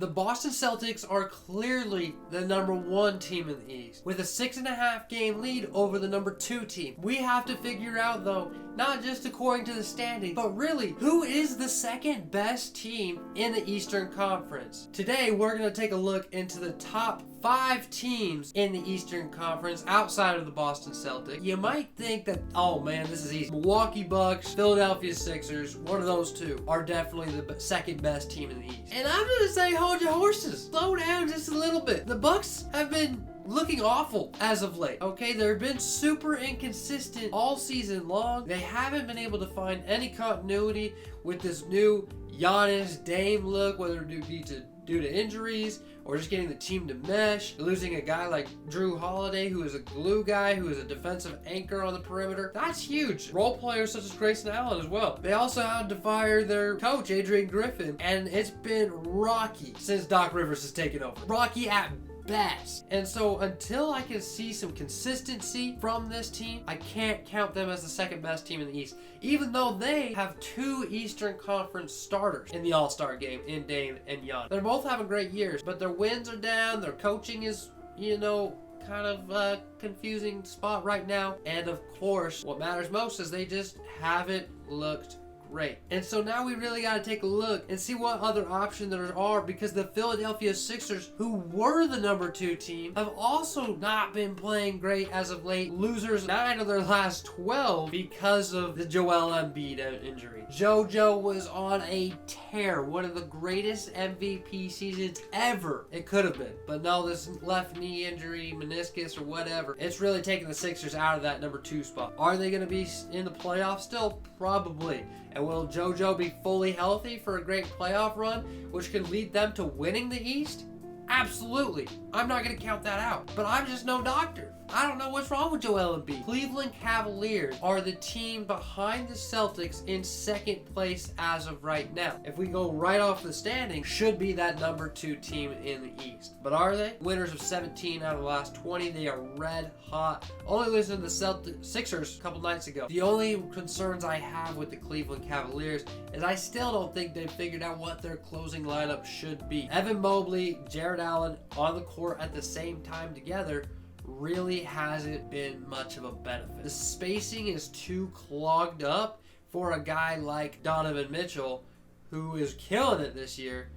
The Boston Celtics are clearly the number 1 team in the East, with a 6.5 game lead over the number 2 team. We have to figure out, though, not just according to the standing, but really, who is the second best team in the Eastern Conference? Today, we're going to take a look into the top 5 teams in the Eastern Conference outside of the Boston Celtics. You might think that, oh man, this is easy. Milwaukee Bucks, Philadelphia Sixers, one of those two are definitely the second best team in the East. And I'm going to say, hold your horses. Slow down just a little bit. The Bucks have been looking awful as of late. Okay, they've been super inconsistent all season long. They haven't been able to find any continuity with this new Giannis Dame look, whether it be due to injuries or just getting the team to mesh. Losing a guy like Drew Holiday, who is a glue guy, who is a defensive anchor on the perimeter. That's huge. Role players such as Grayson Allen as well. They also had to fire their coach, Adrian Griffin, and it's been rocky since Doc Rivers has taken over. Rocky at best. And so until I can see some consistency from this team, I can't count them as the second best team in the East, even though they have 2 Eastern Conference starters in the All-Star game in Dame and Giannis. They're both having great years, but their wins are down. Their coaching is, kind of a confusing spot right now. And of course, what matters most is they just haven't looked great. And so now we really got to take a look and see what other options there are, because the Philadelphia Sixers, who were the number 2 team, have also not been playing great as of late. Losers 9 of their last 12 because of the Joel Embiid injury. JoJo was on a tear, one of the greatest MVP seasons ever it could have been. But no, this left knee injury, meniscus or whatever, it's really taking the Sixers out of that number 2 spot. Are they going to be in the playoffs still? Probably. And will JoJo be fully healthy for a great playoff run, which can lead them to winning the East? Absolutely. I'm not going to count that out. But I'm just no doctor. I don't know what's wrong with Joel Embiid. Cleveland Cavaliers are the team behind the Celtics in second place as of right now. If we go right off the standing, should be that number 2 team in the East. But are they? Winners of 17 out of the last 20. They are red hot. Only losing to the Sixers a couple nights ago. The only concerns I have with the Cleveland Cavaliers is I still don't think they've figured out what their closing lineup should be. Evan Mobley, Jared Allen on the court at the same time together really hasn't been much of a benefit. The spacing is too clogged up for a guy like Donovan Mitchell, who is killing it this year,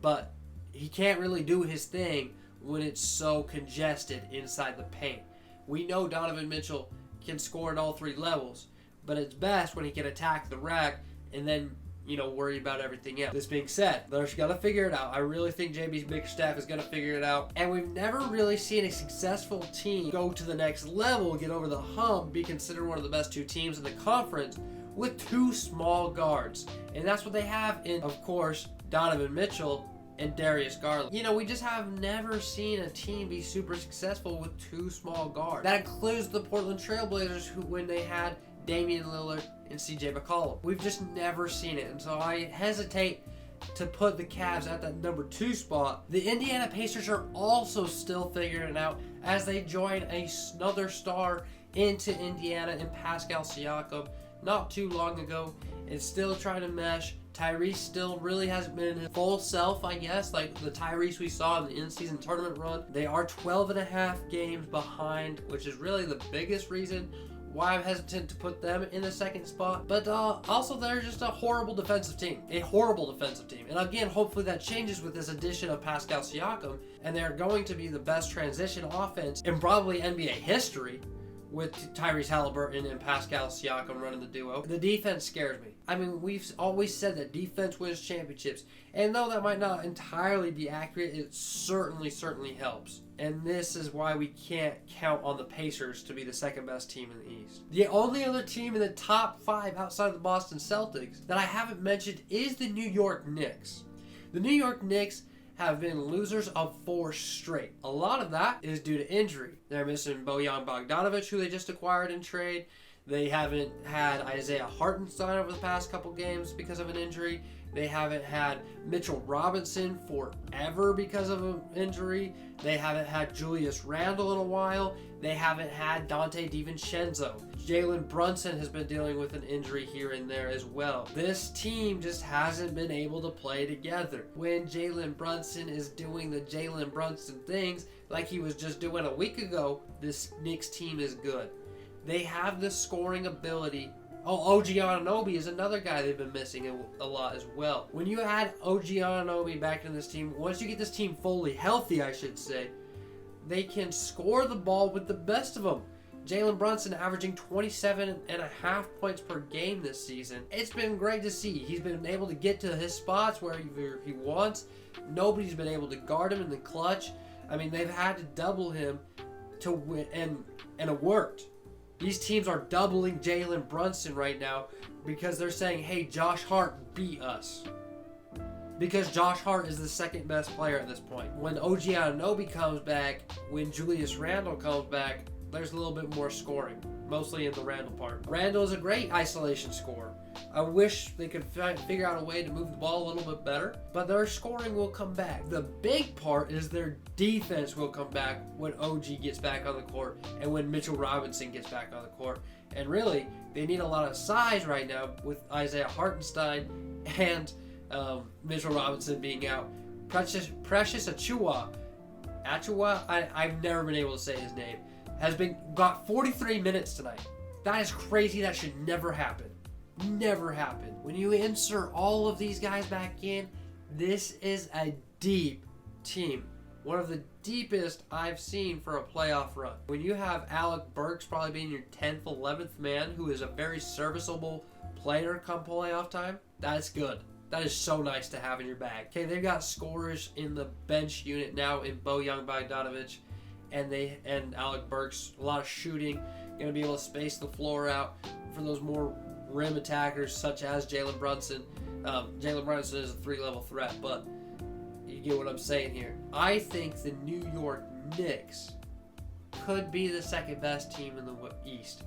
but he can't really do his thing when it's so congested inside the paint. We know Donovan Mitchell can score at all 3 levels, but it's best when he can attack the rack and then worry about everything else. This being said, they're just gonna figure it out. I really think JB's big staff is gonna figure it out. And we've never really seen a successful team go to the next level, get over the hump, be considered one of the best 2 teams in the conference with 2 small guards. And that's what they have in, of course, Donovan Mitchell and Darius Garland. We just have never seen a team be super successful with 2 small guards. That includes the Portland Trailblazers, who, when they had Damian Lillard and CJ McCollum. We've just never seen it, and so I hesitate to put the Cavs at that number 2 spot. The Indiana Pacers are also still figuring it out as they join another star into Indiana in Pascal Siakam not too long ago, and still trying to mesh. Tyrese still really hasn't been his full self, I guess, like the Tyrese we saw in the in-season tournament run. They are 12.5 games behind, which is really the biggest reason why I'm hesitant to put them in the second spot. But also, they're just a horrible defensive team. A horrible defensive team. And again, hopefully that changes with this addition of Pascal Siakam. And they're going to be the best transition offense in probably NBA history, with Tyrese Halliburton and Pascal Siakam running the duo. The defense scares me. I mean, we've always said that defense wins championships. And though that might not entirely be accurate, it certainly helps. And this is why we can't count on the Pacers to be the second best team in the East. The only other team in the top 5 outside of the Boston Celtics that I haven't mentioned is the New York Knicks. The New York Knicks have been losers of 4 straight. A lot of that is due to injury. They're missing Bojan Bogdanovic, who they just acquired in trade. They haven't had Isaiah Hartenstein over the past couple games because of an injury. They haven't had Mitchell Robinson forever because of an injury. They haven't had Julius Randle in a while. They haven't had Dante DiVincenzo. Jalen Brunson has been dealing with an injury here and there as well. This team just hasn't been able to play together. When Jalen Brunson is doing the Jalen Brunson things like he was just doing a week ago, this Knicks team is good. They have the scoring ability. Oh, OG Anunoby is another guy they've been missing a lot as well. When you add OG Anunoby back in this team, once you get this team fully healthy, I should say, they can score the ball with the best of them. Jalen Brunson averaging 27.5 points per game this season. It's been great to see. He's been able to get to his spots where he wants. Nobody's been able to guard him in the clutch. I mean, they've had to double him to win, and it worked. These teams are doubling Jalen Brunson right now because they're saying, hey, Josh Hart beat us. Because Josh Hart is the second best player at this point. When OG Anunoby comes back, when Julius Randle comes back, there's a little bit more scoring, mostly in the Randle part. Randle is a great isolation scorer. I wish they could figure out a way to move the ball a little bit better, but their scoring will come back. The big part is their defense will come back when OG gets back on the court and when Mitchell Robinson gets back on the court. And really, they need a lot of size right now with Isaiah Hartenstein and Mitchell Robinson being out. Precious Achiuwa, I've never been able to say his name, got 43 minutes tonight. That is crazy. That should never happen. Never happen. When you insert all of these guys back in, this is a deep team. One of the deepest I've seen for a playoff run. When you have Alec Burks probably being your 10th, 11th man, who is a very serviceable player come playoff time, that's good. That is so nice to have in your bag. Okay, they've got scorers in the bench unit now in Bojan Bogdanovic and Alec Burks. A lot of shooting. Going to be able to space the floor out for those more rim attackers such as Jalen Brunson. Jalen Brunson is a 3-level threat, but you get what I'm saying here. I think the New York Knicks could be the second best team in the East.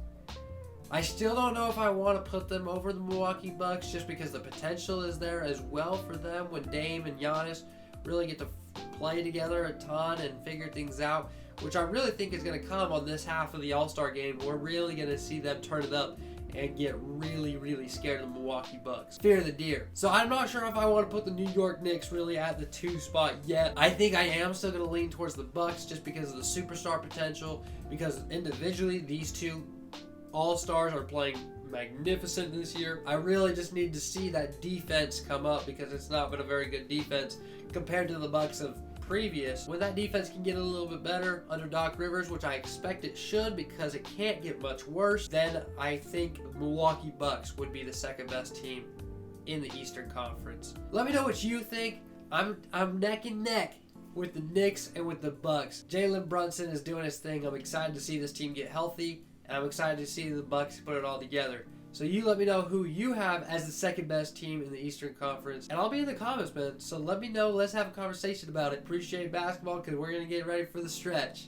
I still don't know if I want to put them over the Milwaukee Bucks just because the potential is there as well for them when Dame and Giannis really get to play together a ton and figure things out, which I really think is going to come on this half of the All-Star game. We're really going to see them turn it up and get really, really scared of the Milwaukee Bucks. Fear the deer. So I'm not sure if I want to put the New York Knicks really at the 2 spot yet. I think I am still going to lean towards the Bucks just because of the superstar potential, because individually these two All-Stars are playing magnificent this year. I really just need to see that defense come up because it's not been a very good defense compared to the Bucks of previous. When that defense can get a little bit better under Doc Rivers, which I expect it should because it can't get much worse, then I think the Milwaukee Bucks would be the second best team in the Eastern Conference. Let me know what you think. I'm neck and neck with the Knicks and with the Bucks. Jalen Brunson is doing his thing. I'm excited to see this team get healthy, and I'm excited to see the Bucks put it all together. So you let me know who you have as the second best team in the Eastern Conference. And I'll be in the comments, man. So let me know. Let's have a conversation about it. Appreciate basketball because we're going to get ready for the stretch.